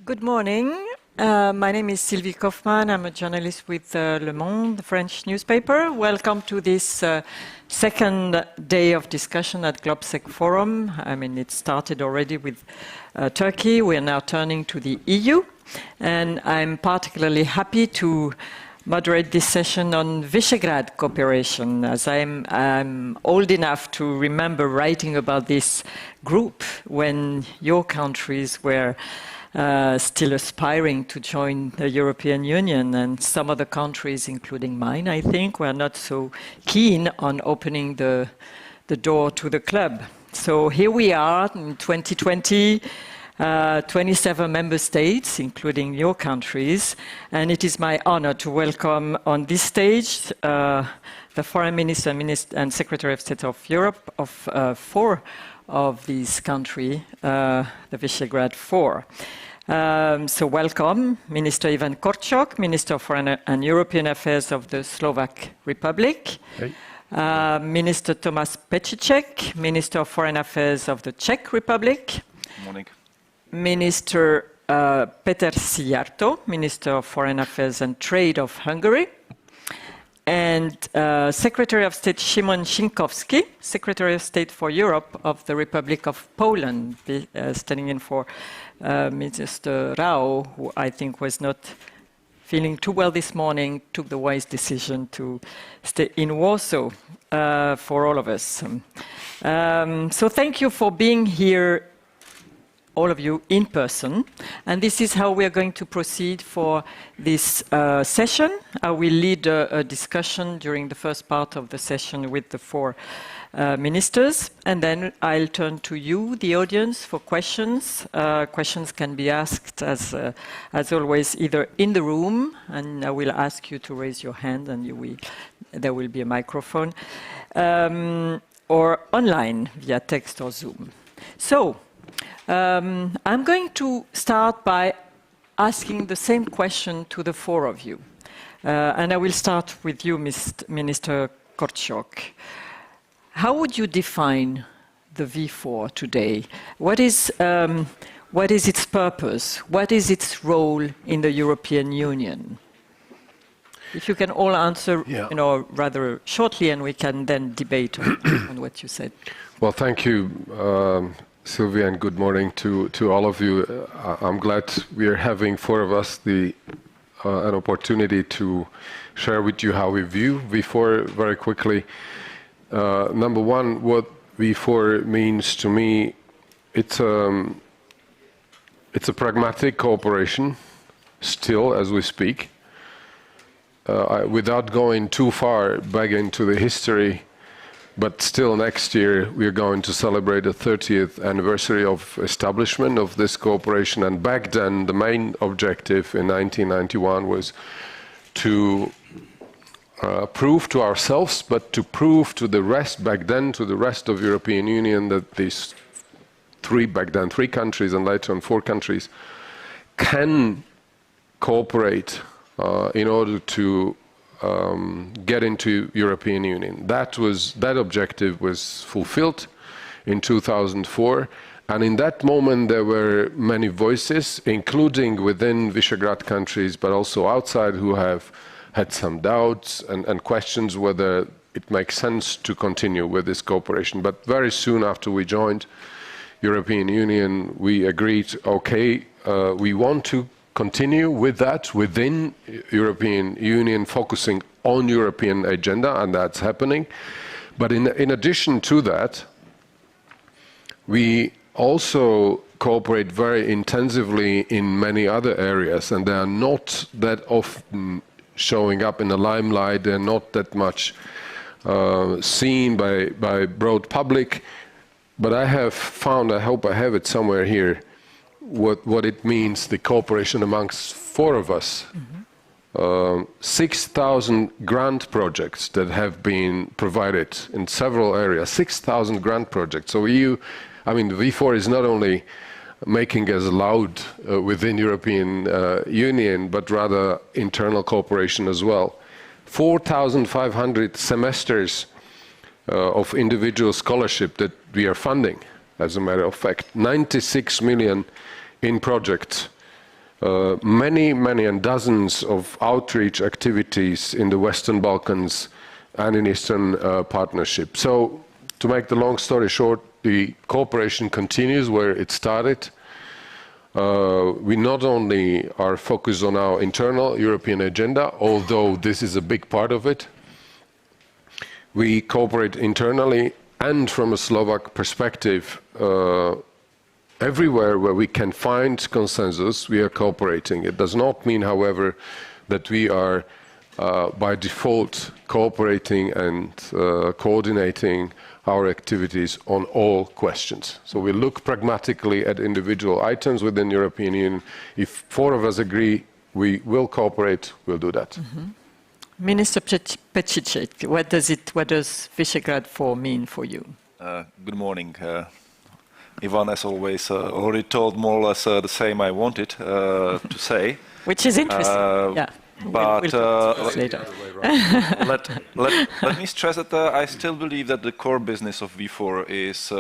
Good morning. My name is Sylvie Kaufmann. I'm a journalist with Le Monde, the French newspaper. Welcome to this second day of discussion at GLOBSEC Forum. I mean, it started already with Turkey. We are now turning to the EU. And I'm particularly happy to moderate this session on Visegrad cooperation, as I'm old enough to remember writing about this group when your countries were still aspiring to join the European Union, and some other countries, including mine, I think, were not so keen on opening the door to the club. So here we are in 2020, 27 member states, including your countries, and it is my honor to welcome on this stage the Foreign Minister and Secretary of State of Europe of four of these countries, the Visegrad Four. So welcome, Minister Ivan Korčok, Minister of Foreign and European Affairs of the Slovak Republic. Hey. Minister Tomáš Petříček, Minister of Foreign Affairs of the Czech Republic. Good morning. Minister Péter Szijjártó, Minister of Foreign Affairs and Trade of Hungary. And Secretary of State Szymon Szynkowski, Secretary of State for Europe of the Republic of Poland, standing in for Minister Rau, who I think was not feeling too well this morning, took the wise decision to stay in Warsaw for all of us. So thank you for being here, all of you, in person. And this is how we are going to proceed for this session. I will lead a discussion during the first part of the session with the four ministers, and then I'll turn to you, the audience, for questions. Questions can be asked, as always, either in the room, and I will ask you to raise your hand, and there will be a microphone, or online via text or Zoom. So, I'm going to start by asking the same question to the four of you. And I will start with you, Minister Korčok. How would you define the V4 today? What is its purpose? What is its role in the European Union? If you can all answer, rather shortly, and we can then debate on what you said. Well, thank you, Sylvia, and good morning to all of you. I'm glad we are having four of us an opportunity to share with you how we view V4 very quickly. Number one, what V4 means to me, it's a pragmatic cooperation, still as we speak. Without going too far back into the history, but still next year we are going to celebrate the 30th anniversary of establishment of this cooperation, and back then the main objective in 1991 was to prove to ourselves, but to prove to the rest back then, to the rest of the European Union, that these three countries and later on four countries can cooperate in order to get into European Union. That objective was fulfilled in 2004, and in that moment there were many voices, including within Visegrad countries, but also outside, who have had some doubts and questions whether it makes sense to continue with this cooperation. But very soon after we joined European Union, we agreed, okay, we want to continue with that within European Union, focusing on European agenda, and that's happening. But in addition to that, we also cooperate very intensively in many other areas, and they are not that often showing up in the limelight. They're not that much seen by broad public. But I have found, I hope I have it somewhere here, what it means, the cooperation amongst four of us. 6,000 grant projects that have been provided in several areas, 6,000 grant projects. So the V4 is not only making us loud within European Union, but rather internal cooperation as well. 4,500 semesters of individual scholarship that we are funding, as a matter of fact. 96 million in projects many and dozens of outreach activities in the Western Balkans and in Eastern Partnership. So, to make the long story short, the cooperation continues where it started. We not only are focused on our internal European agenda, although this is a big part of it. We cooperate internally and from a Slovak perspective, everywhere where we can find consensus, we are cooperating. It does not mean, however, that we are by default cooperating and coordinating our activities on all questions. So we look pragmatically at individual items within the European Union. If 4 of us agree we will cooperate, we'll do that. Mm-hmm. Minister Pecic, what does Visegrad 4 mean for you? Good morning. Ivan, as always, already told more or less the same I wanted to say. Which is interesting, yeah. But later. let me stress that I still believe that the core business of V4 is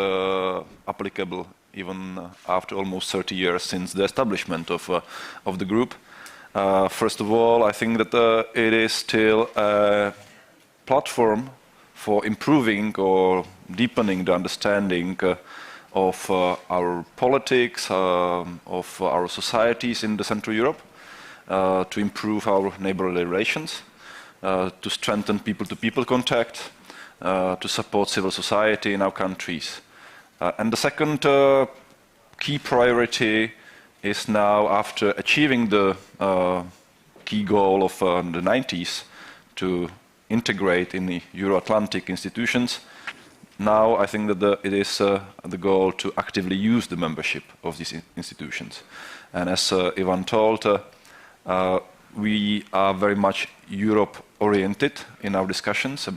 applicable even after almost 30 years since the establishment of the group. First of all, I think that it is still a platform for improving or deepening the understanding of our politics, of our societies in the Central Europe. To improve our neighborly relations, to strengthen people-to-people contact, to support civil society in our countries. And the second key priority is now, after achieving the key goal of the 90s to integrate in the Euro-Atlantic institutions, now I think that it is the goal to actively use the membership of these institutions. And as Ivan told, we are very much Europe-oriented in our discussions.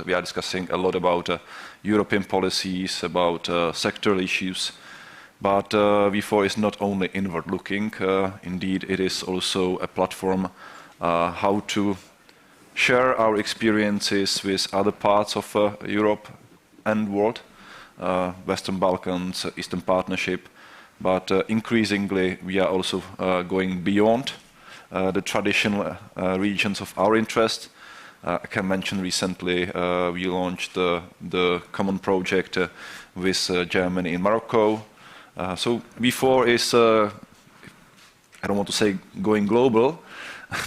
We are discussing a lot about European policies, about sectoral issues. But V4 is not only inward-looking. Indeed, it is also a platform how to share our experiences with other parts of Europe and world, Western Balkans, Eastern Partnership. But increasingly, we are also going beyond the traditional regions of our interest. I can mention recently we launched the common project with Germany in Morocco. So V4 is, I don't want to say going global,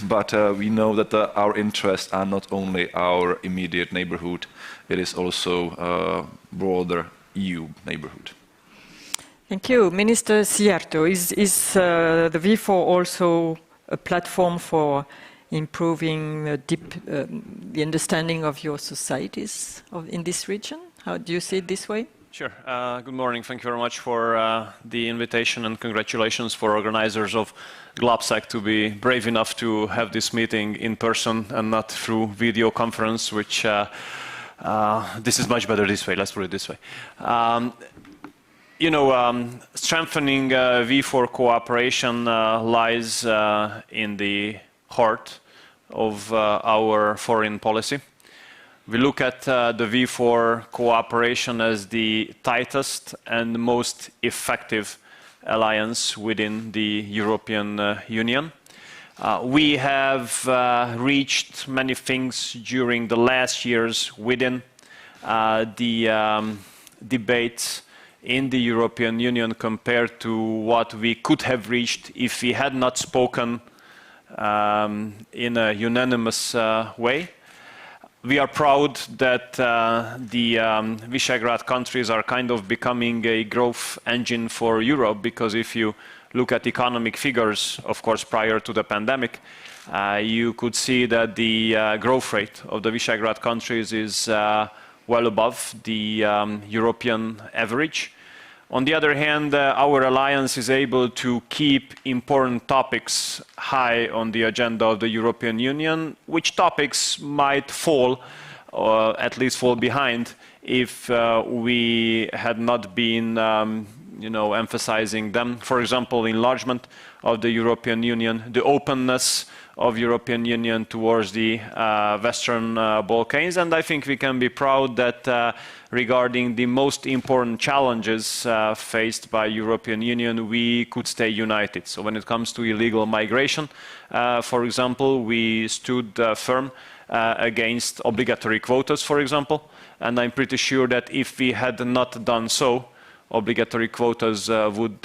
but we know that our interests are not only our immediate neighborhood, it is also a broader EU neighborhood. Thank you. Minister Szijjártó, is the V4 also a platform for improving the understanding of your societies in this region? How do you see it this way? Sure. Good morning. Thank you very much for the invitation, and congratulations for organizers of GLOBSEC to be brave enough to have this meeting in person and not through video conference, which this is much better this way, let's put it this way. Strengthening V4 cooperation lies in the heart of our foreign policy. We look at the V4 cooperation as the tightest and most effective alliance within the European Union. We have reached many things during the last years within the debates in the European Union compared to what we could have reached if we had not spoken in a unanimous way. We are proud that the Visegrad countries are kind of becoming a growth engine for Europe, because if you look at economic figures, of course, prior to the pandemic, you could see that the growth rate of the Visegrad countries is well above the European average. On the other hand, our alliance is able to keep important topics high on the agenda of the European Union, which topics might fall, or at least fall behind, if we had not been emphasizing them. For example, enlargement of the European Union, the openness of European Union towards the Western Balkans, and I think we can be proud that regarding the most important challenges faced by European Union, we could stay united. So when it comes to illegal migration, for example, we stood firm against obligatory quotas, for example, and I'm pretty sure that if we had not done so, obligatory quotas would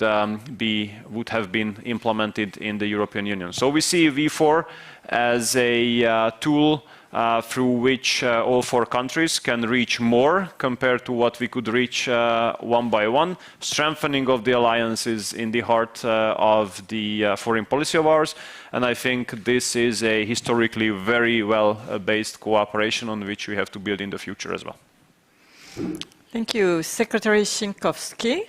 have been implemented in the European Union. So we see V4 as a tool through which all 4 countries can reach more compared to what we could reach one by one, strengthening of the alliances in the heart of the foreign policy of ours. And I think this is a historically very well-based cooperation on which we have to build in the future as well. Thank you. Secretary Szynkowski.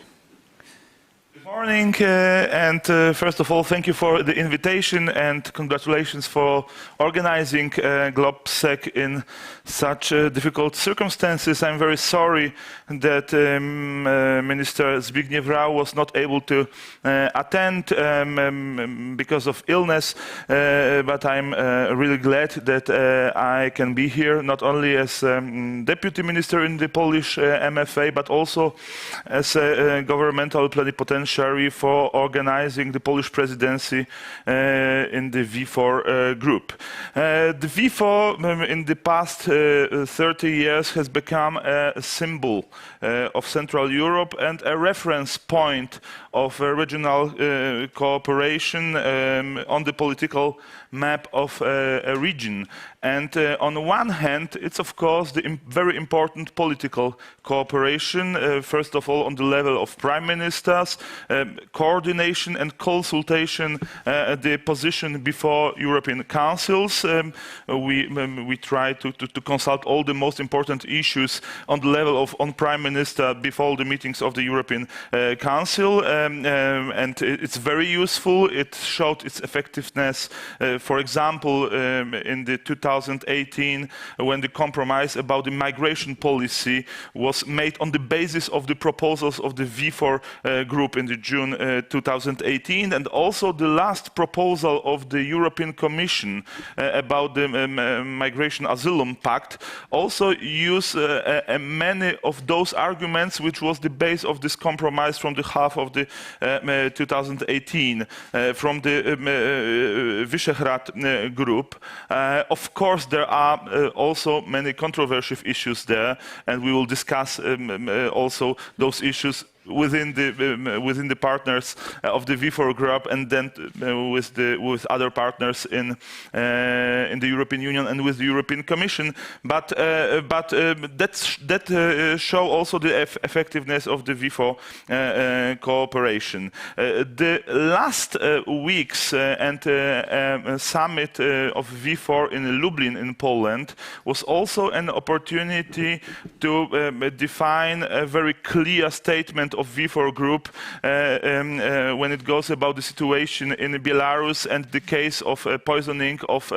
Good morning, and first of all, thank you for the invitation and congratulations for organizing GLOBSEC in such difficult circumstances. I'm very sorry that Minister Zbigniew Rau was not able to attend because of illness, but I'm really glad that I can be here, not only as Deputy Minister in the Polish MFA, but also as a governmental plenipotentiary for organizing the Polish presidency in the V4 group. The V4 in the past 30 years has become a symbol of Central Europe and a reference point of regional cooperation on the political map of a region. And on the one hand, it's of course the very important political cooperation, first of all on the level of prime ministers, coordination and consultation, the position before European councils. We try to consult all the most important issues on the level of prime minister before the meetings of the European Council, and it's very useful. It showed its effectiveness, for example, in the 2018, when the compromise about the migration policy was made on the basis of the proposals of the V4 group in the June 2018, and also the last proposal of the European Commission about the Migration Asylum Pact also use many of those arguments which was the base of this compromise from the half of the 2018 from the Visegrad group. Of course, there are also many controversial issues there, and we will discuss also those issues within the partners of the V4 group, and then with other partners in the European Union and with the European Commission. But that show also the effectiveness of the V4 cooperation. The last weeks and summit of V4 in Lublin in Poland was also an opportunity to define a very clear statement of V4 group when it goes about the situation in Belarus and the case of poisoning of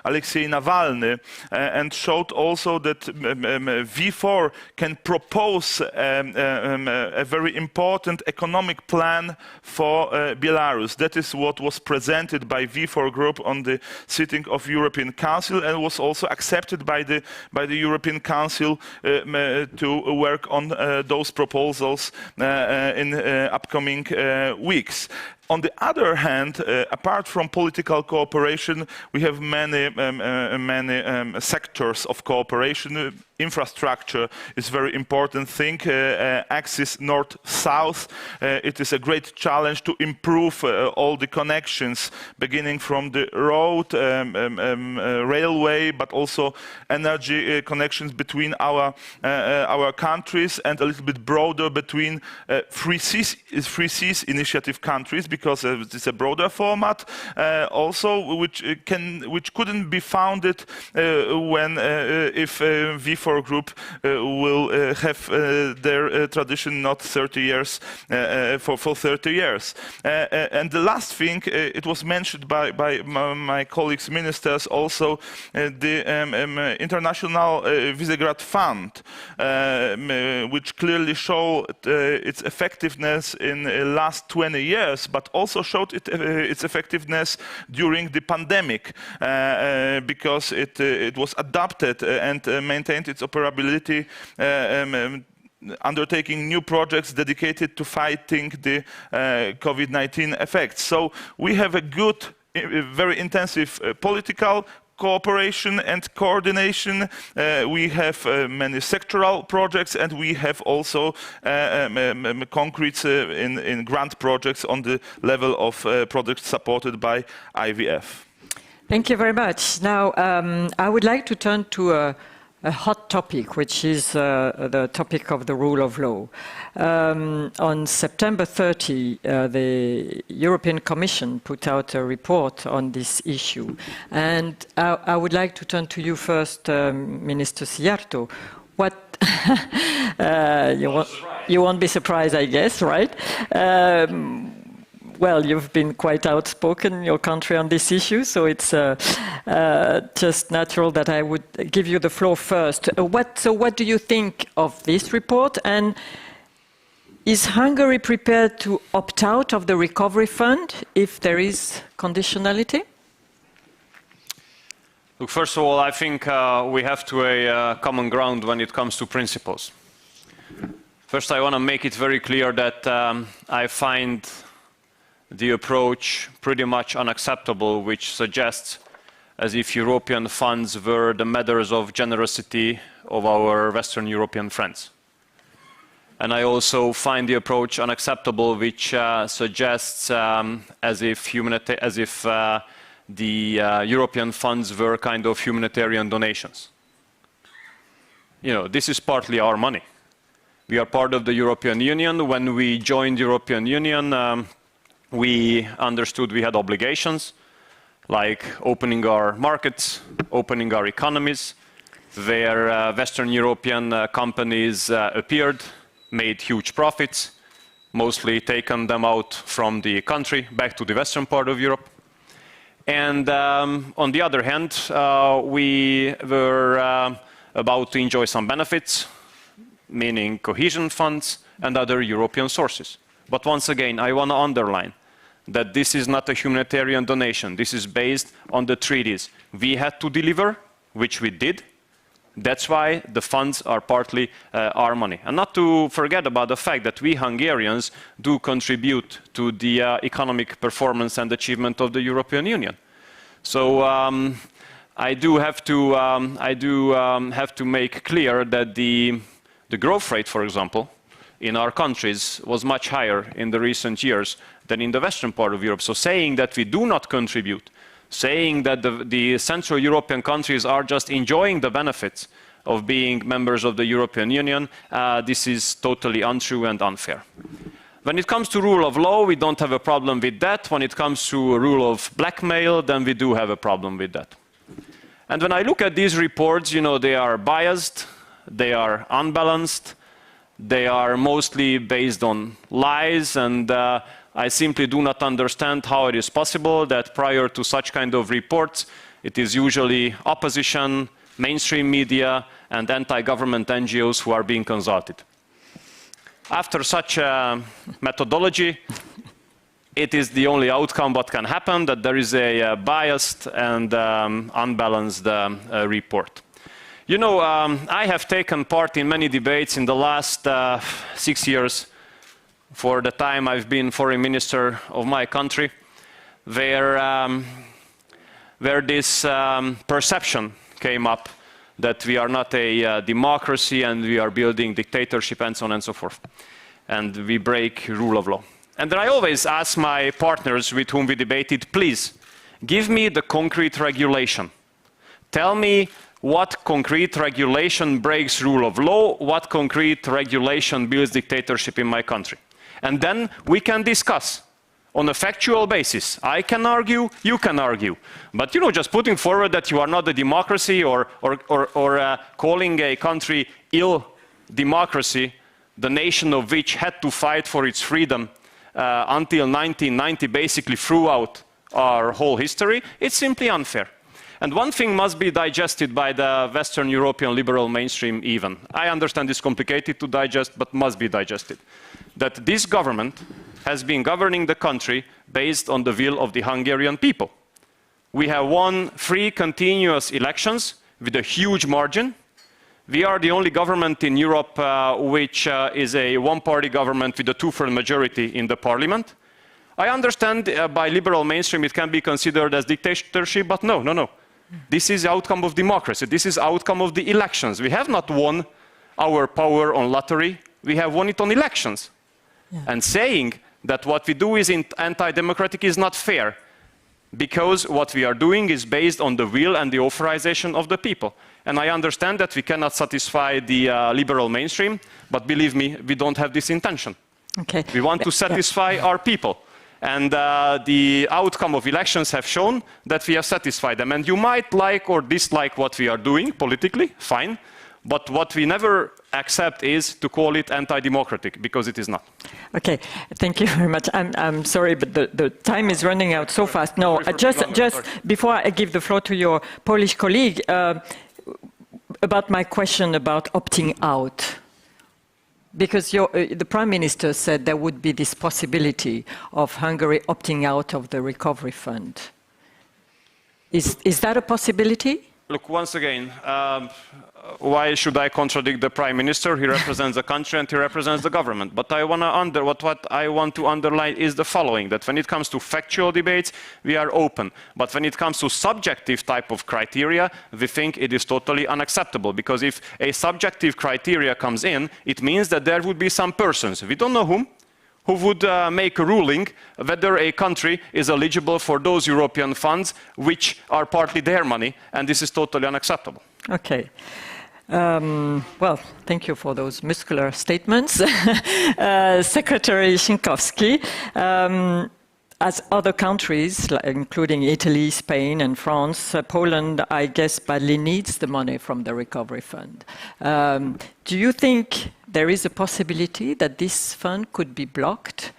Alexei Navalny, and showed also that V4 can propose a very important economic plan for Belarus. That is what was presented by V4 group on the sitting of European Council, and was also accepted by the European Council to work on those proposals in upcoming weeks. On the other hand, apart from political cooperation, we have many sectors of cooperation. Infrastructure is a very important thing. Axis north-south. It is a great challenge to improve all the connections, beginning from the road, railway, but also energy connections between our countries, and a little bit broader between Free Seas initiative countries, because it's a broader format, also which couldn't be founded when if V4 Group will have their tradition not 30 years for 30 years. And the last thing, it was mentioned by my colleagues ministers also, the International Visegrad Fund, which clearly showed its effectiveness in the last 20 years, but also showed its effectiveness during the pandemic, because it was adapted and maintained its operability, undertaking new projects dedicated to fighting the COVID-19 effects. So we have a good, very intensive political cooperation and coordination. We have many sectoral projects, and we have also concrete in grant projects on the level of projects supported by IVF. Thank you very much. Now, I would like to turn to a hot topic, which is the topic of the rule of law. On September 30, the European Commission put out a report on this issue. And I would like to turn to you first, Minister Sijarto. What you won't be surprised, I guess, right? Well, you've been quite outspoken in your country on this issue, so it's just natural that I would give you the floor first. So what do you think of this report? And is Hungary prepared to opt out of the recovery fund if there is conditionality? Look, first of all, I think we have to a common ground when it comes to principles. First, I want to make it very clear that I find the approach pretty much unacceptable, which suggests as if European funds were the matters of generosity of our Western European friends. And I also find the approach unacceptable, which suggests as if the European funds were kind of humanitarian donations. You know, this is partly our money. We are part of the European Union. When we joined the European Union, we understood we had obligations, like opening our markets, opening our economies, where Western European companies appeared, made huge profits, mostly taken them out from the country back to the western part of Europe. And on the other hand, we were about to enjoy some benefits, meaning cohesion funds and other European sources. But once again, I want to underline that this is not a humanitarian donation. This is based on the treaties. We had to deliver, which we did. That's why the funds are partly our money. And not to forget about the fact that we Hungarians do contribute to the economic performance and achievement of the European Union. So I do have to make clear that the growth rate, for example, in our countries was much higher in the recent years than in the western part of Europe. So saying that we do not contribute, saying that the Central European countries are just enjoying the benefits of being members of the European Union, this is totally untrue and unfair. When it comes to rule of law, we don't have a problem with that. When it comes to a rule of blackmail, then we do have a problem with that. And when I look at these reports, you know, they are biased, they are unbalanced, they are mostly based on lies, and I simply do not understand how it is possible that prior to such kind of reports, it is usually opposition, mainstream media, and anti-government NGOs who are being consulted. After such a methodology, it is the only outcome what can happen, that there is a biased and unbalanced report. You know, I have taken part in many debates in the last 6 years, for the time I've been foreign minister of my country, where this perception came up that we are not a democracy and we are building dictatorship and so on and so forth. And we break rule of law. And then I always ask my partners with whom we debated, please, give me the concrete regulation. Tell me what concrete regulation breaks rule of law, what concrete regulation builds dictatorship in my country. And then we can discuss on a factual basis. I can argue, you can argue. But just putting forward that you are not a democracy or calling a country ill democracy, the nation of which had to fight for its freedom until 1990, basically throughout our whole history, it's simply unfair. And one thing must be digested by the Western European liberal mainstream even. I understand it's complicated to digest, but must be digested. That this government has been governing the country based on the will of the Hungarian people. We have won 3 continuous elections with a huge margin. We are the only government in Europe which is a one-party government with a 2/3 majority in the parliament. I understand by liberal mainstream it can be considered as dictatorship, but no. This is the outcome of democracy. This is the outcome of the elections. We have not won our power on lottery. We have won it on elections. Yeah. And saying that what we do is anti-democratic is not fair, because what we are doing is based on the will and the authorization of the people. And I understand that we cannot satisfy the liberal mainstream, but believe me, we don't have this intention. Okay. We want to satisfy our people. And the outcome of elections have shown that we have satisfied them. And you might like or dislike what we are doing politically, fine. But what we never accept is to call it anti-democratic, because it is not. Okay, thank you very much. I'm sorry, but the time is running out so fast. No, just before I give the floor to your Polish colleague, about my question about opting out. Because the Prime Minister said there would be this possibility of Hungary opting out of the recovery fund. Is that a possibility? Look, once again, why should I contradict the Prime Minister? He represents the country and he represents the government. But what I want to underline is the following, that when it comes to factual debates, we are open. But when it comes to subjective type of criteria, we think it is totally unacceptable. Because if a subjective criteria comes in, it means that there would be some persons, we don't know who would make a ruling whether a country is eligible for those European funds which are partly their money, and this is totally unacceptable. Okay. Well, thank you for those muscular statements. Secretary Szynkowski, as other countries, including Italy, Spain and France, Poland, I guess, badly needs the money from the recovery fund. Do you think there is a possibility that this fund could be blocked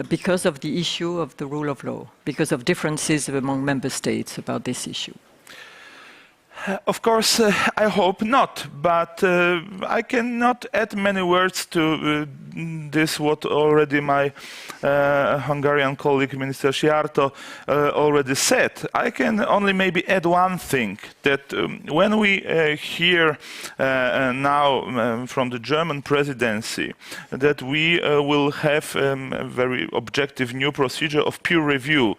because of the issue of the rule of law, because of differences among member states about this issue? Of course, I hope not, but I cannot add many words to this, what already my Hungarian colleague, Minister Szijjártó, already said. I can only maybe add one thing, that when we hear now from the German presidency that we will have a very objective new procedure of peer review,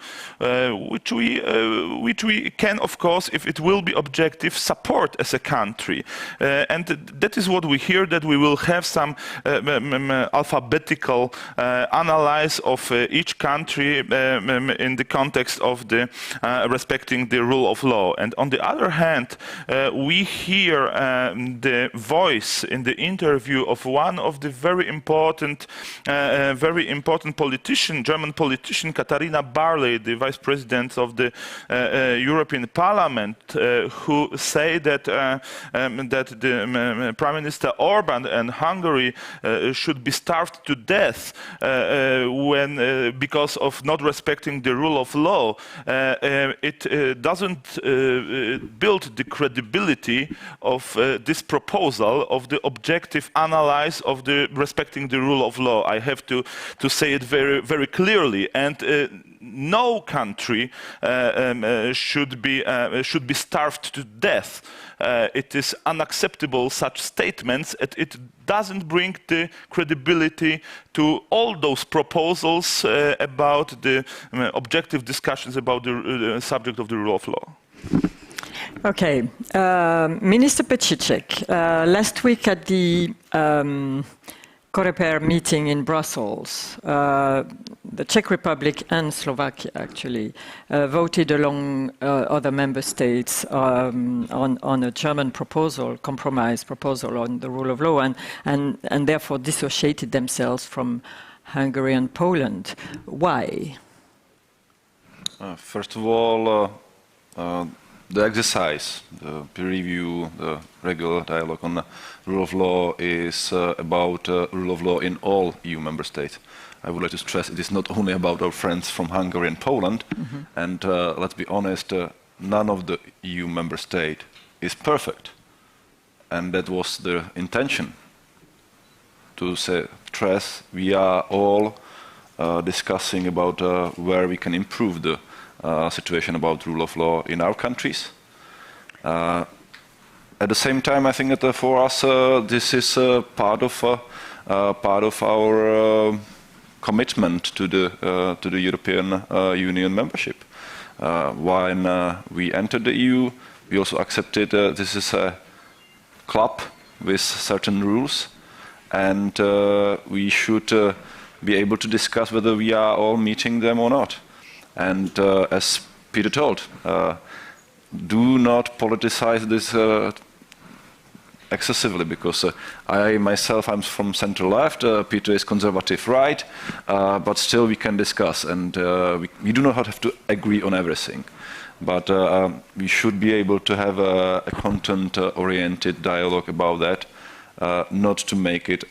which we can, of course, if it will be objective, support as a country. And that is what we hear, that we will have some alphabetical analysis of each country in the context of the respecting the rule of law. And on the other hand, we hear the voice in the interview of one of the very important politician, German politician, Katharina Barley, the vice president of the European Parliament, who say that the Prime Minister Orban and Hungary should be starved to death because of not respecting the rule of law. It doesn't build the credibility of this proposal of the objective analysis of the respecting the rule of law. I have to say it very, very clearly. And no country should be starved to death. It is unacceptable, such statements. It doesn't bring the credibility to all those proposals about the objective discussions about the subject of the rule of law. Okay, Minister Pečíček, last week at the Coreper meeting in Brussels, the Czech Republic and Slovakia actually voted along other member states on a German proposal, compromise proposal on the rule of law, and therefore dissociated themselves from Hungary and Poland. Why? First of all, the exercise, the peer review, the regular dialogue on the rule of law is about rule of law in all EU member states. I would like to stress it is not only about our friends from Hungary and Poland, and let's be honest, none of the EU member state is perfect, and that was the intention, to stress we are all discussing about where we can improve the situation about rule of law in our countries. At the same time, I think that for us this is part of our commitment to the European Union membership. When we entered the EU, we also accepted this is a club with certain rules, and we should be able to discuss whether we are all meeting them or not. And as Peter told, do not politicize this excessively, because I myself, I'm from center left, Peter is conservative right, but still we can discuss, and we do not have to agree on everything. But we should be able to have a content-oriented dialogue about that, not to make it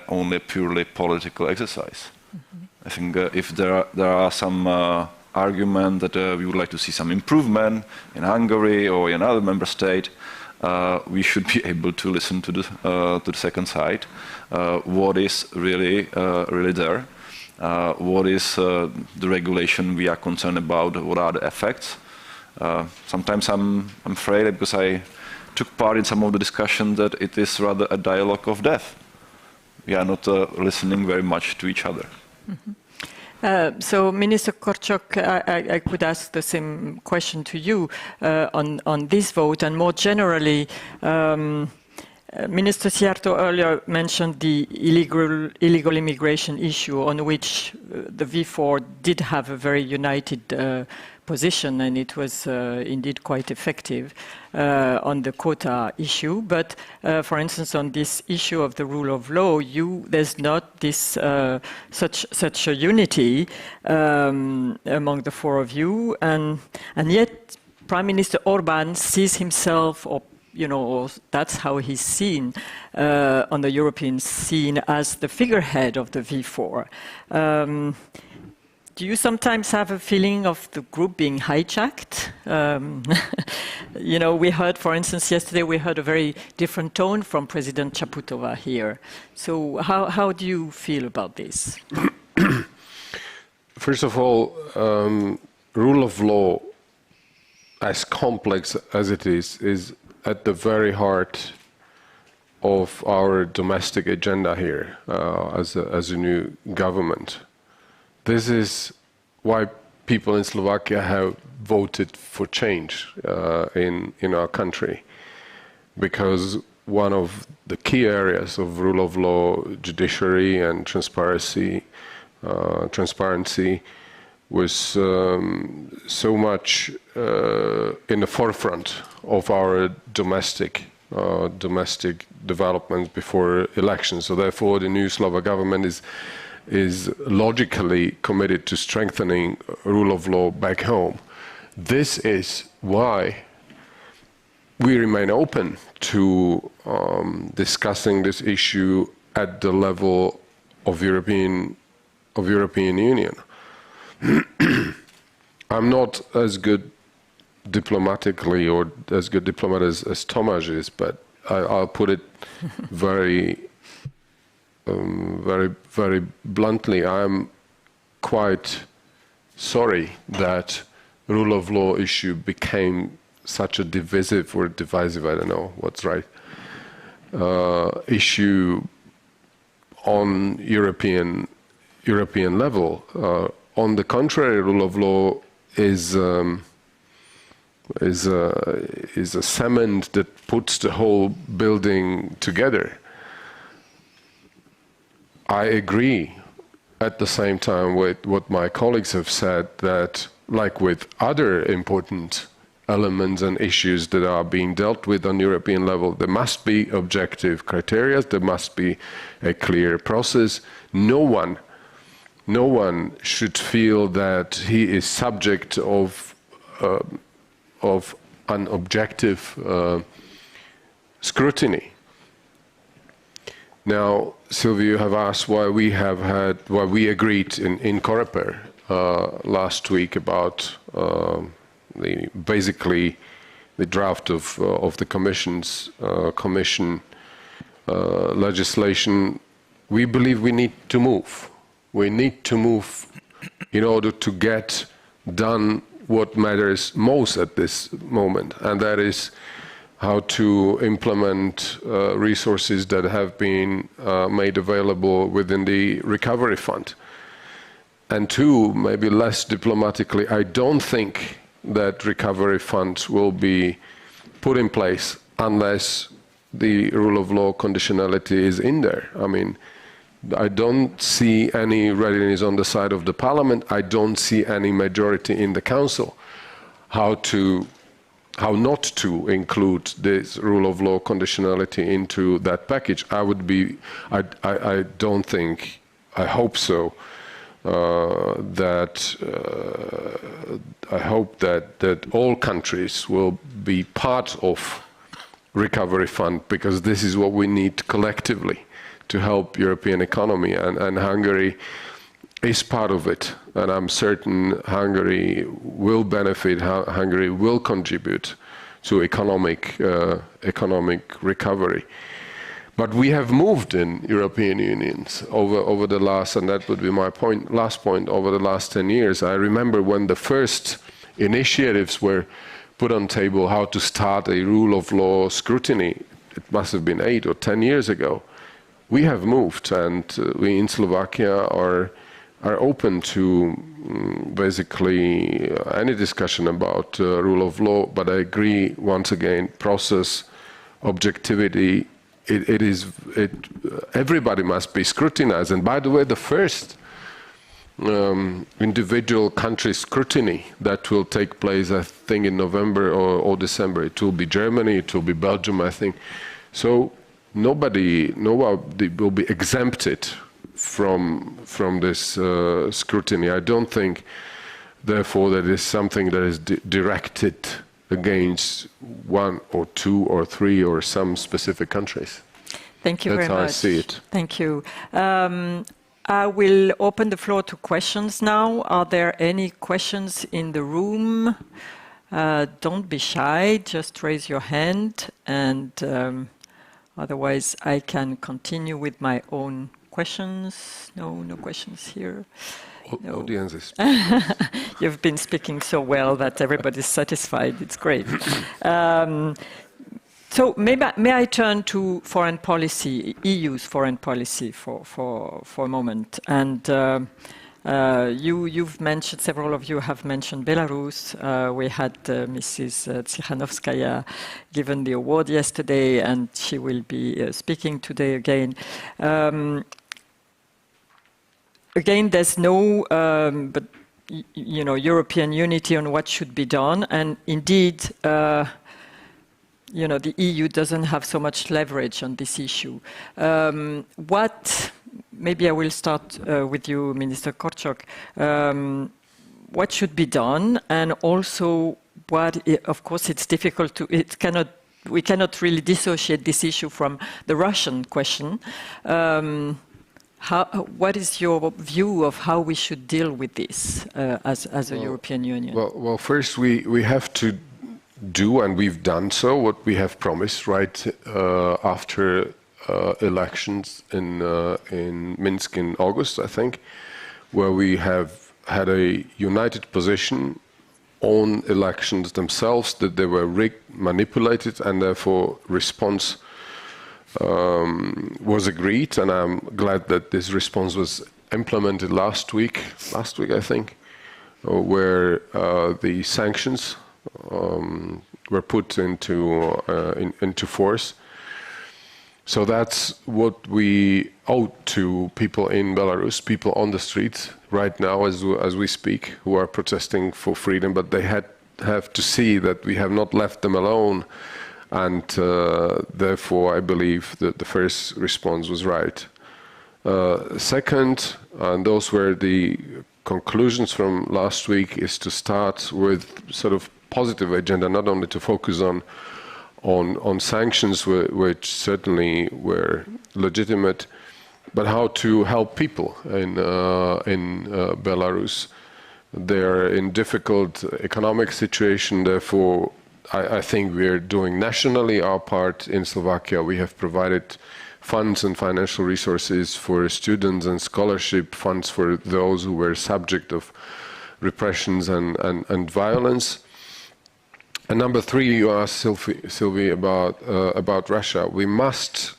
only a purely political exercise. I think if there are some argument that we would like to see some improvement in Hungary or in another member state, we should be able to listen to the second side. What is really there? What is the regulation we are concerned about? What are the effects? Sometimes I'm afraid, because I took part in some of the discussions, that it is rather a dialogue of death. We are not listening very much to each other. So, Minister Korczok, I could ask the same question to you on this vote, and more generally, Minister Siarto earlier mentioned the illegal immigration issue, on which the V4 did have a very united position, and it was indeed quite effective on the quota issue. But for instance, on this issue of the rule of law, there's not this such a unity among the four of you, and yet Prime Minister Orbán sees himself, or that's how he's seen on the European scene, as the figurehead of the V4. Do you sometimes have a feeling of the group being hijacked? We heard, for instance, yesterday we heard a very different tone from President Čaputová here. So how do you feel about this? First of all, rule of law, as complex as it is at the very heart of our domestic agenda here as a new government. This is why people in Slovakia have voted for change in our country, because one of the key areas of rule of law, judiciary and transparency was so much in the forefront of our domestic developments before elections. So therefore, the new Slovak government is logically committed to strengthening rule of law back home. This is why we remain open to discussing this issue at the level of European Union. I'm not as good diplomatically or as good diplomat as Tomáš is, but I'll put it very bluntly. I'm quite sorry that rule of law issue became such a divisive, I don't know what's right, issue on European level. On the contrary, rule of law is a cement that puts the whole building together. I agree at the same time with what my colleagues have said, that like with other important elements and issues that are being dealt with on European level, there must be objective criteria, there must be a clear process. No one no one should feel that he is subject of an objective scrutiny. Now, Sylvie, you have asked why we agreed in Coreper last week about basically the draft of the commission legislation. We believe we need to move. We need to move in order to get done what matters most at this moment, and that is how to implement resources that have been made available within the recovery fund. And two, maybe less diplomatically, I don't think that recovery funds will be put in place unless the rule of law conditionality is in there. I mean, I don't see any readiness on the side of the parliament. I don't see any majority in the council how not to include this rule of law conditionality into that package. I don't think, I hope so, I hope that all countries will be part of recovery fund, because this is what we need collectively to help European economy, and Hungary is part of it, and I'm certain Hungary will benefit, Hungary will contribute to economic recovery. But we have moved in European unions over the last, and that would be my last point, over the last 10 years. I remember when the first initiatives were put on table, how to start a rule of law scrutiny. It must have been 8 or 10 years ago. We have moved, and we in Slovakia are open to basically any discussion about rule of law. But I agree, once again, process, objectivity. Everybody must be scrutinized. And by the way, the first individual country scrutiny that will take place, I think, in November or December. It will be Germany, it will be Belgium, I think. So nobody will be exempted from this scrutiny. I don't think, therefore, that is something that is directed against 1 or 2 or 3 or some specific countries. Thank you very much. That's how I see it. Thank you. I will open the floor to questions now. Are there any questions in the room? Don't be shy, just raise your hand, and otherwise I can continue with my own questions. No questions here. No. Audience is You've been speaking so well that everybody's satisfied. It's great. So may I turn to foreign policy, EU's foreign policy for a moment. And you've mentioned, several of you have mentioned Belarus. We had Mrs. Tsikhanouskaya given the award yesterday, and she will be speaking today again. Again, there's no European unity on what should be done, and indeed, the EU doesn't have so much leverage on this issue. Maybe I will start with you, Minister Korczok. What should be done, and also of course, it's difficult we cannot really dissociate this issue from the Russian question. What is your view of how we should deal with this as a European Union? Well, first we have to do, and we've done so, what we have promised right after elections in Minsk in August, I think, where we have had a united position on elections themselves, that they were rigged, manipulated, and therefore response was agreed, and I'm glad that this response was implemented last week I think, where the sanctions were put into force. So that's what we owe to people in Belarus, people on the streets right now as we speak, who are protesting for freedom, but they have to see that we have not left them alone. And therefore, I believe that the first response was right. Second, and those were the conclusions from last week, is to start with sort of positive agenda, not only to focus on sanctions, which certainly were legitimate, but how to help people in Belarus. They're in difficult economic situation, therefore I think we're doing nationally our part. In Slovakia, we have provided funds and financial resources for students and scholarship funds for those who were subject of repressions and violence. And number three, you asked Sylvie about Russia. We must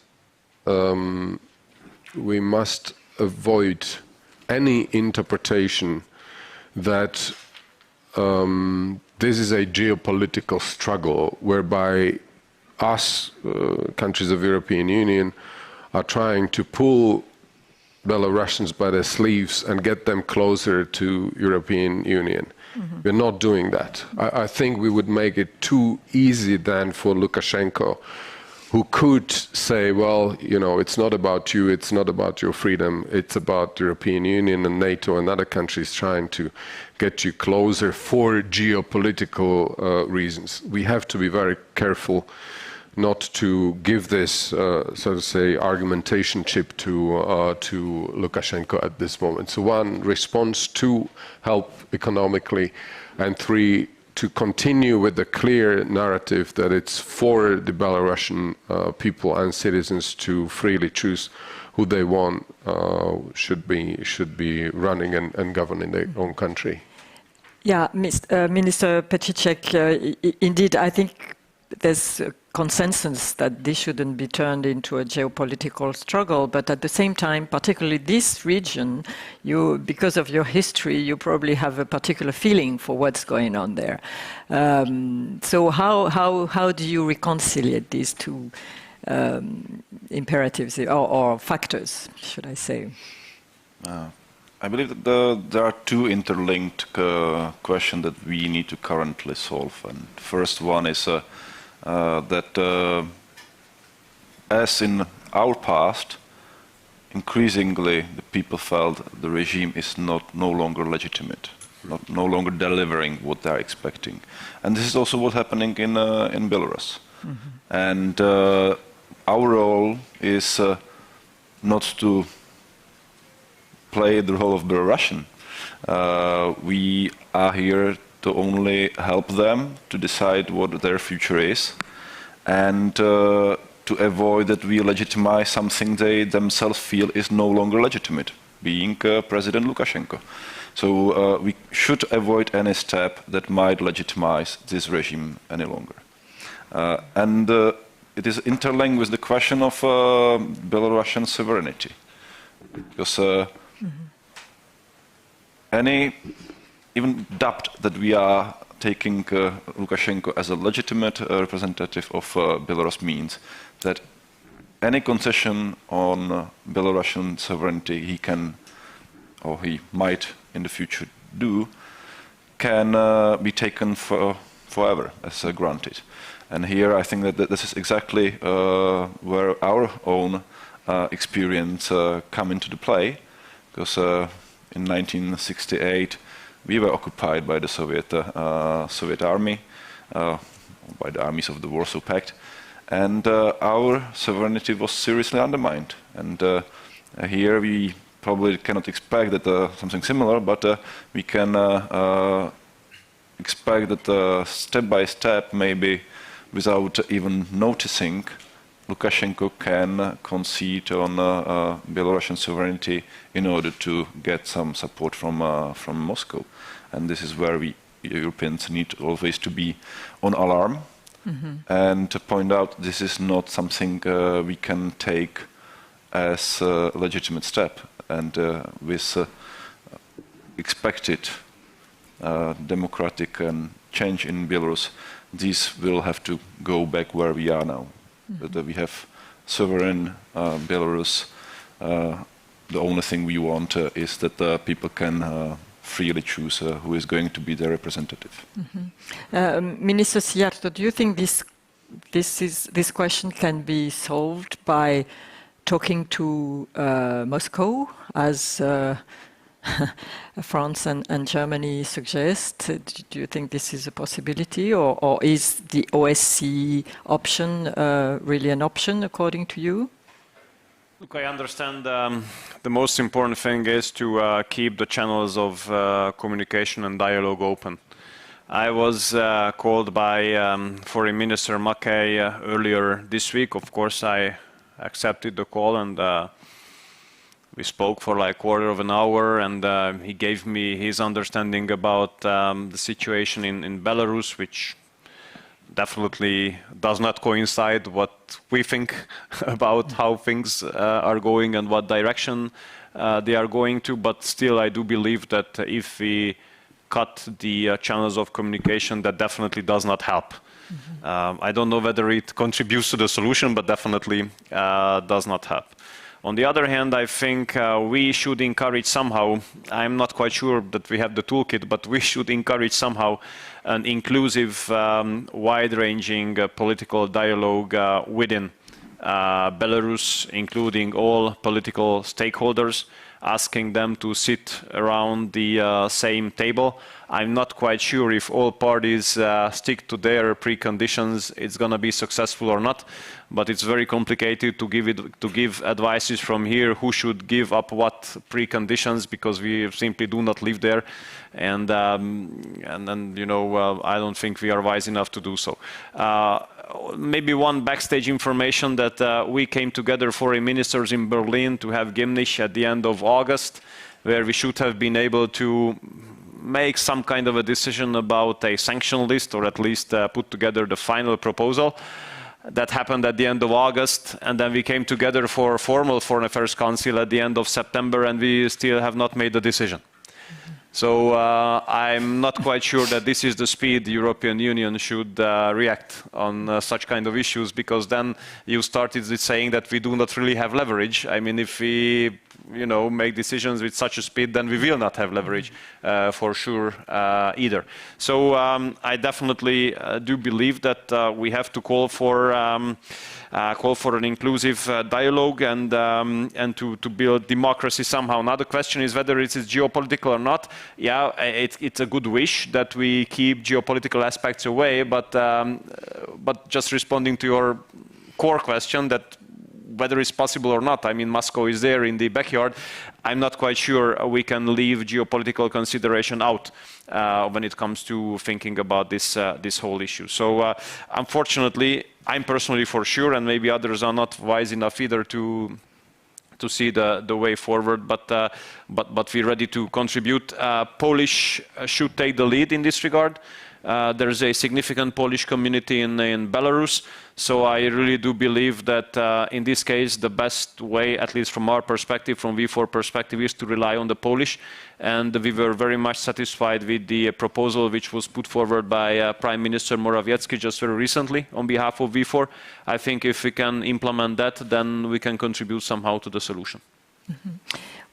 avoid any interpretation that this is a geopolitical struggle whereby us, countries of the European Union, are trying to pull Belarusians by their sleeves and get them closer to European Union. Mm-hmm. We're not doing that. I think we would make it too easy then for Lukashenko, who could say, well, you know, it's not about you, it's not about your freedom, it's about the European Union and NATO and other countries trying to get you closer for geopolitical reasons. We have to be very careful not to give this, so to say, argumentation chip to Lukashenko at this moment. So one, response; two, help economically; and three, to continue with the clear narrative that it's for the Belarusian people and citizens to freely choose who they want should be running and governing their own country. Yeah, Minister Petříček, indeed, I think there's a consensus that this shouldn't be turned into a geopolitical struggle, but at the same time, particularly this region, because of your history, you probably have a particular feeling for what's going on there. So how do you reconcile these two imperatives or factors, should I say? I believe that there are two interlinked questions that we need to currently solve. And the first one is that as in our past, increasingly the people felt the regime is no longer legitimate, no longer delivering what they're expecting. And this is also what's happening in Belarus. Mm-hmm. And our role is not to play the role of Belarusian. We are here to only help them to decide what their future is, and to avoid that we legitimize something they themselves feel is no longer legitimate, being President Lukashenko. So we should avoid any step that might legitimize this regime any longer. And it is interlinked with the question of Belarusian sovereignty, because any even doubt that we are taking Lukashenko as a legitimate representative of Belarus means that any concession on Belarusian sovereignty he can, or he might in the future do, can be taken forever as granted. And here I think that this is exactly where our own experience come into the play, because in 1968 we were occupied by the Soviet army, by the armies of the Warsaw Pact, and our sovereignty was seriously undermined. And here we probably cannot expect that something similar, but we can expect that step by step, maybe without even noticing, Lukashenko can concede on Belarusian sovereignty in order to get some support from Moscow. And this is where we Europeans need always to be on alarm, and to point out this is not something we can take as a legitimate step. And with expected democratic change in Belarus, this will have to go back where we are now. That we have sovereign Belarus. The only thing we want is that people can freely choose who is going to be their representative. Minister Sijarto, do you think this question can be solved by talking to Moscow, as France and Germany suggest? Do you think this is a possibility, or is the OSCE option really an option according to you? Look, I understand the most important thing is to keep the channels of communication and dialogue open. I was called by Foreign Minister Mackay earlier this week. Of course, I accepted the call, and we spoke for like a quarter of an hour, and he gave me his understanding about the situation in Belarus, which definitely does not coincide what we think about how things are going and what direction they are going to. But still, I do believe that if we cut the channels of communication, that definitely does not help. I don't know whether it contributes to the solution, but definitely does not help. On the other hand, I think we should encourage somehow, I'm not quite sure that we have the toolkit, but we should encourage somehow an inclusive, wide-ranging political dialogue within Belarus, including all political stakeholders, asking them to sit around the same table. I'm not quite sure if all parties stick to their preconditions, it's going to be successful or not. But it's very complicated to give advices from here who should give up what preconditions, because we simply do not live there, and then I don't think we are wise enough to do so. Maybe one backstage information that we came together, foreign ministers in Berlin, to have Gymnich at the end of August, where we should have been able to make some kind of a decision about a sanction list, or at least put together the final proposal. That happened at the end of August, and then we came together for a formal Foreign Affairs Council at the end of September, and we still have not made the decision. So I'm not quite sure that this is the speed the European Union should react on such kind of issues, because then you started with saying that we do not really have leverage. I mean, if we make decisions with such a speed, then we will not have leverage for sure either. So I definitely do believe that we have to call for an inclusive dialogue and to build democracy somehow. Now the question is whether it is geopolitical or not. Yeah, it's a good wish that we keep geopolitical aspects away, but just responding to your core question, that whether it's possible or not. I mean, Moscow is there in the backyard. I'm not quite sure we can leave geopolitical consideration out when it comes to thinking about this whole issue. So unfortunately, I'm personally for sure, and maybe others are not wise enough either to see the way forward, but we're ready to contribute. Polish should take the lead in this regard. There's a significant Polish community in Belarus, so I really do believe that in this case the best way, at least from our perspective, from V4 perspective, is to rely on the Polish, and we were very much satisfied with the proposal which was put forward by Prime Minister Morawiecki just very recently on behalf of V4. I think if we can implement that, then we can contribute somehow to the solution.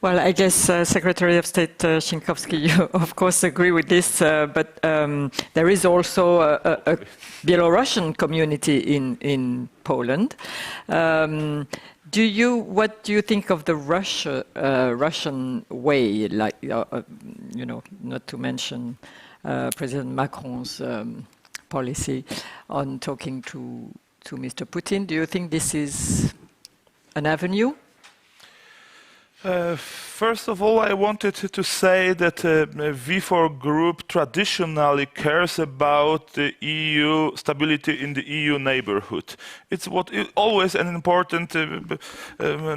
Well, I guess Secretary of State Szynkowski, you of course agree with this, but there is also a Belarusian community in Poland. What do you think of the Russian way, like not to mention President Macron's policy on talking to Mr. Putin? Do you think this is an avenue? First of all, I wanted to say that V4 Group traditionally cares about the EU stability in the EU neighbourhood. It's always an important,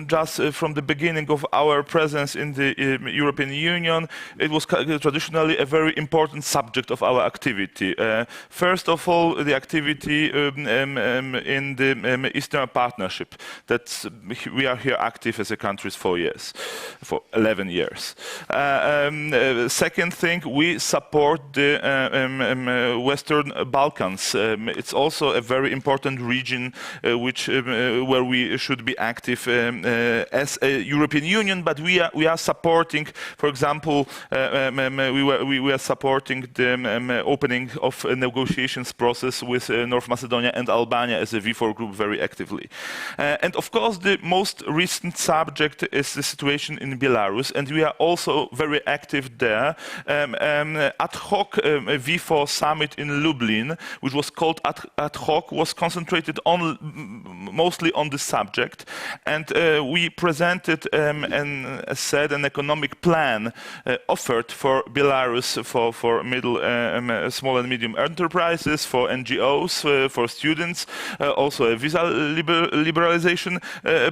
just from the beginning of our presence in the European Union, it was traditionally a very important subject of our activity. First of all, the activity in the Eastern Partnership. We are here active as a country for years. 11 years. Second thing, we support the Western Balkans. It's also a very important region where we should be active as a European Union, but we are supporting, for example, we are supporting the opening of a negotiations process with North Macedonia and Albania as a V4 group very actively. And of course, the most recent subject is the situation in Belarus, and we are also very active there. Ad hoc V4 summit in Lublin, which was called ad hoc, was concentrated mostly on this subject, and we presented an economic plan offered for Belarus for small and medium enterprises, for NGOs, for students, also a visa liberalization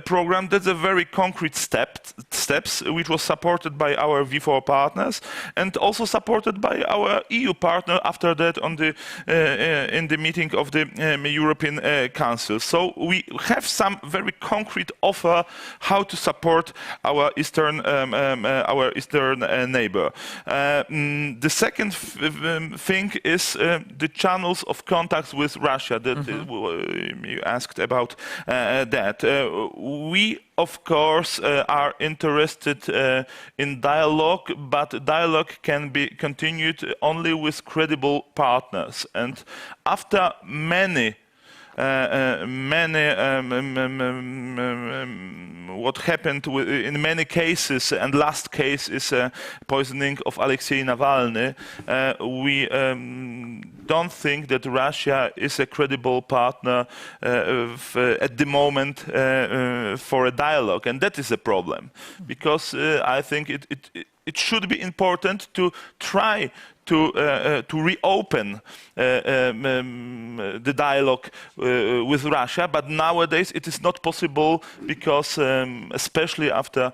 program. That's a very concrete steps which was supported by our V4 partners and also supported by our EU partner after that in the meeting of the European Council. So we have some very concrete offer how to support our eastern neighbor. The second thing is the channels of contacts with Russia that you asked about that. We of course are interested in dialogue, but dialogue can be continued only with credible partners. And after what happened in many cases, and last case is poisoning of Alexei Navalny, we don't think that Russia is a credible partner at the moment for a dialogue, and that is a problem, because I think it should be important to try to reopen the dialogue with Russia, but nowadays it is not possible because, especially after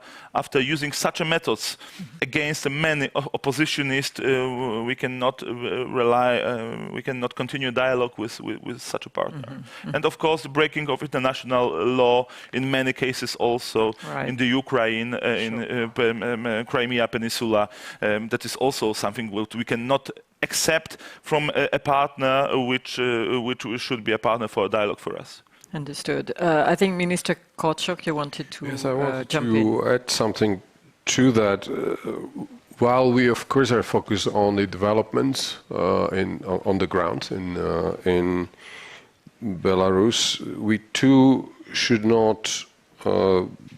using such a methods against many oppositionists, we cannot we cannot continue dialogue with such a partner. And of course, the breaking of international law in many cases also in the Ukraine, in Crimea Peninsula, that is also something what we cannot accept from a partner which should be a partner for a dialogue for us. Understood. I think Minister Korczok, you wanted to Yes, I wanted jump to in. add something to that. While we, of course, are focused on the developments on the ground in Belarus, we too should not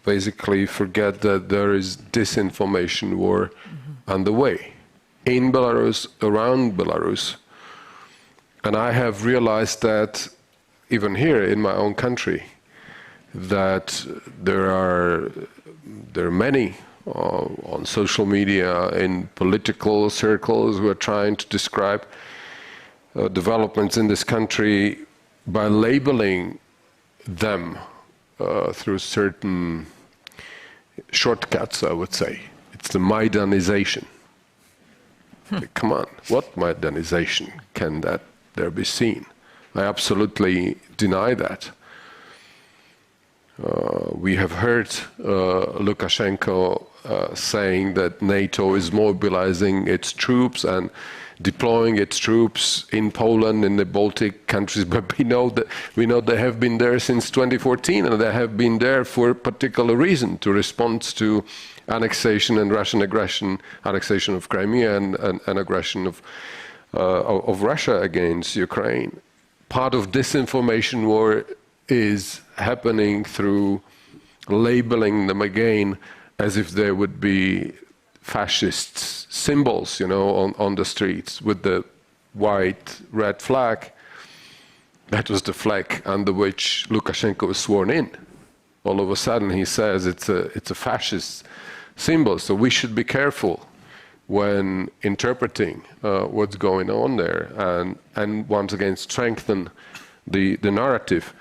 basically forget that there is disinformation war underway in Belarus, around Belarus. And I have realized that even here in my own country, that there are many on social media, in political circles, who are trying to describe developments in this country by labeling them through certain shortcuts, I would say. It's the Maidanization. Come on, what Maidanization can there be seen? I absolutely deny that. We have heard Lukashenko saying that NATO is mobilizing its troops and deploying its troops in Poland, in the Baltic countries, but we know they have been there since 2014, and they have been there for a particular reason, to respond to annexation and Russian aggression, annexation of Crimea and aggression of Russia against Ukraine. Part of disinformation war is happening through labeling them again as if there would be fascist symbols, on the streets with the white, red flag. That was the flag under which Lukashenko was sworn in. All of a sudden he says it's a fascist symbol. So we should be careful when interpreting what's going on there, and once again strengthen the narrative.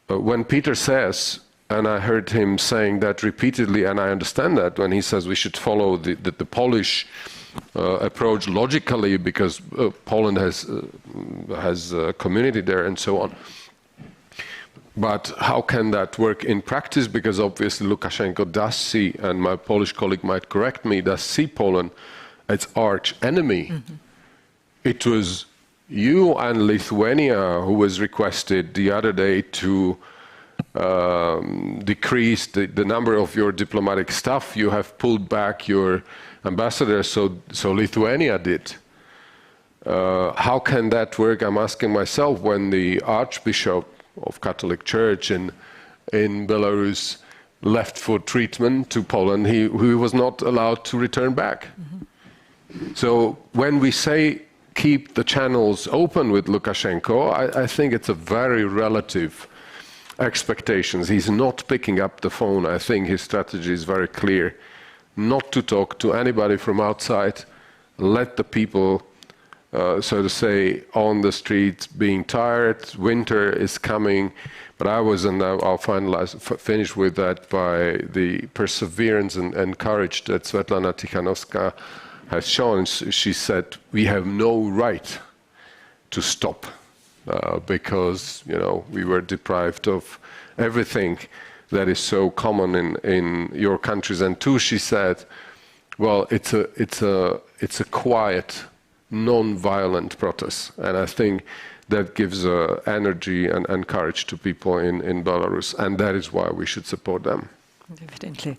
When Peter says, and I heard him saying that repeatedly, and I understand that, when he says we should follow the Polish approach logically because Poland has a community there and so on. But how can that work in practice? Because obviously Lukashenko does see, and my Polish colleague might correct me, does see Poland as arch enemy. Mm-hmm. It was you and Lithuania who was requested the other day to decrease the number of your diplomatic staff. You have pulled back your ambassador, so Lithuania did. How can that work? I'm asking myself, when the Archbishop of Catholic Church in Belarus left for treatment to Poland, he was not allowed to return back. Mm-hmm. So when we say keep the channels open with Lukashenko, I think it's a very relative expectations. He's not picking up the phone. I think his strategy is very clear, not to talk to anybody from outside, let the people, so to say, on the streets being tired. Winter is coming, but I was, and I'll finish with that, by the perseverance and courage that Svetlana Tikhanovskaya has shown. She said, we have no right to stop because, you know, we were deprived of everything that is so common in your countries. And two, she said, well, it's a quiet, non-violent protest, and I think that gives energy and courage to people in Belarus, and that is why we should support them. Evidently.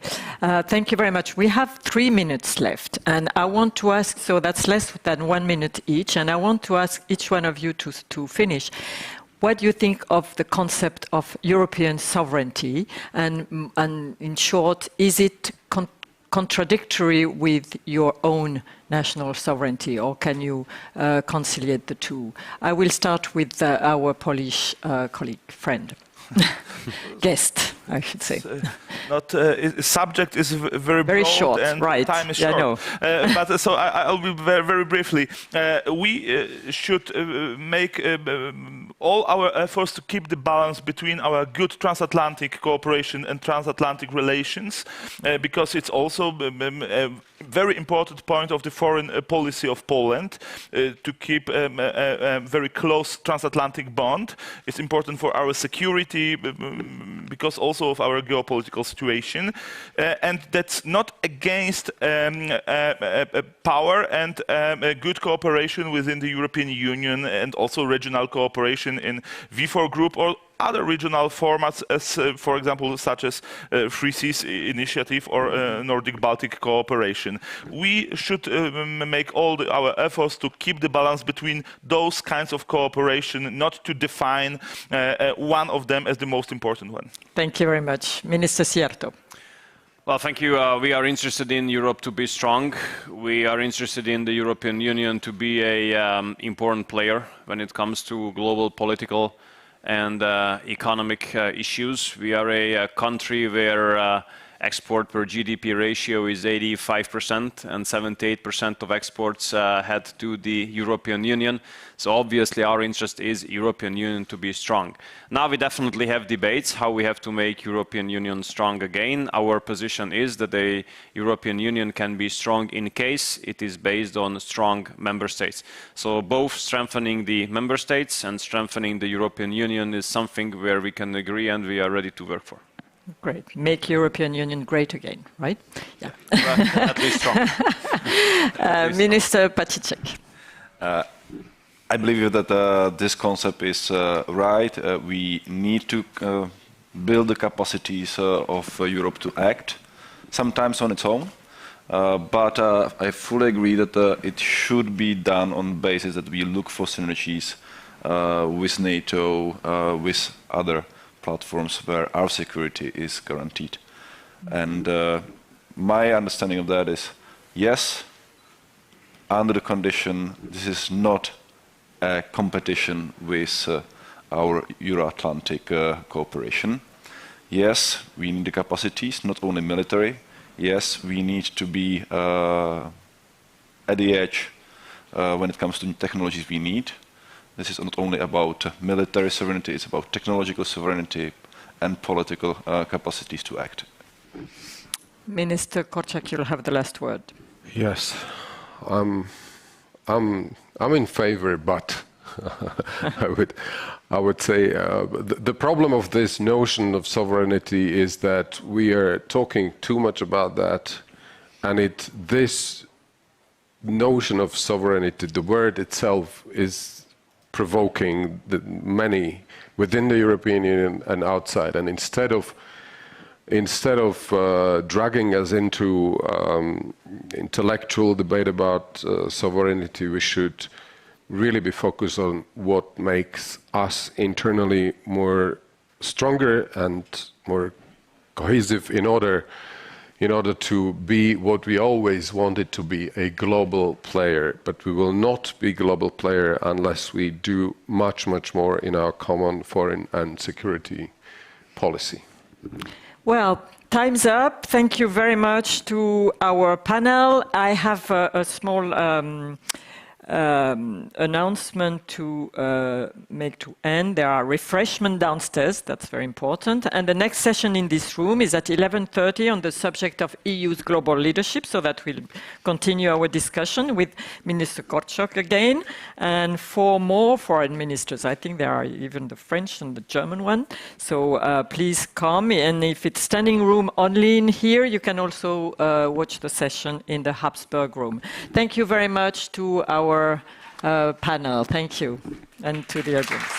Thank you very much. We have 3 minutes left, and I want to ask, so that's less than 1 minute each, and I want to ask each one of you to finish. What do you think of the concept of European sovereignty, and in short, is it contradictory with your own national sovereignty, or can you conciliate the two? I will start with our Polish colleague, friend. Guest, I should say. Subject is very broad, short, and right? Time is short. No. But so I'll be very briefly. We should make all our efforts to keep the balance between our good transatlantic cooperation and transatlantic relations, because it's also a very important point of the foreign policy of Poland to keep a very close transatlantic bond. It's important for our security, because also of our geopolitical situation, and that's not against power and good cooperation within the European Union, and also regional cooperation in V4 group or other regional formats, as for example, such as Free Seas Initiative or Nordic-Baltic cooperation. We should make all our efforts to keep the balance between those kinds of cooperation, not to define one of them as the most important one. Thank you very much. Minister Sierto. Well, thank you. We are interested in Europe to be strong. We are interested in the European Union to be an important player when it comes to global political and economic issues. We are a country where export per GDP ratio is 85%, and 78% of exports head to the European Union. So obviously our interest is European Union to be strong. Now we definitely have debates how we have to make European Union strong again. Our position is that the European Union can be strong in case it is based on strong member states. So both strengthening the member states and strengthening the European Union is something where we can agree and we are ready to work for. Great. Make European Union great again, right? Yeah. Well, at least strong. Minister Pacicek. I believe that this concept is right. We need to build the capacities of Europe to act, sometimes on its own. But I fully agree that it should be done on the basis that we look for synergies with NATO, with other platforms where our security is guaranteed. And my understanding of that is, yes, under the condition, this is not a competition with our Euro-Atlantic cooperation. Yes, we need the capacities, not only military. Yes, we need to be at the edge when it comes to new technologies we need. This is not only about military sovereignty, it's about technological sovereignty and political capacities to act. Minister Korczak, you'll have the last word. Yes, I'm in favor, but I would say the problem of this notion of sovereignty is that we are talking too much about that, and this notion of sovereignty, the word itself, is provoking many within the European Union and outside. And instead of dragging us into intellectual debate about sovereignty, we should really be focused on what makes us internally more stronger and more cohesive in order to be what we always wanted to be, a global player. But we will not be global player unless we do much, much more in our common foreign and security policy. Well, time's up. Thank you very much to our panel. I have a small announcement to make to end. There are refreshments downstairs. That's very important. And the next session in this room is at 11:30 on the subject of EU's global leadership. So that will continue our discussion with Minister Korczok again, and 4 more foreign ministers. I think there are even the French and the German one. So please come. And if it's standing room only in here, you can also watch the session in the Habsburg room. Thank you very much to our panel. Thank you. And to the audience.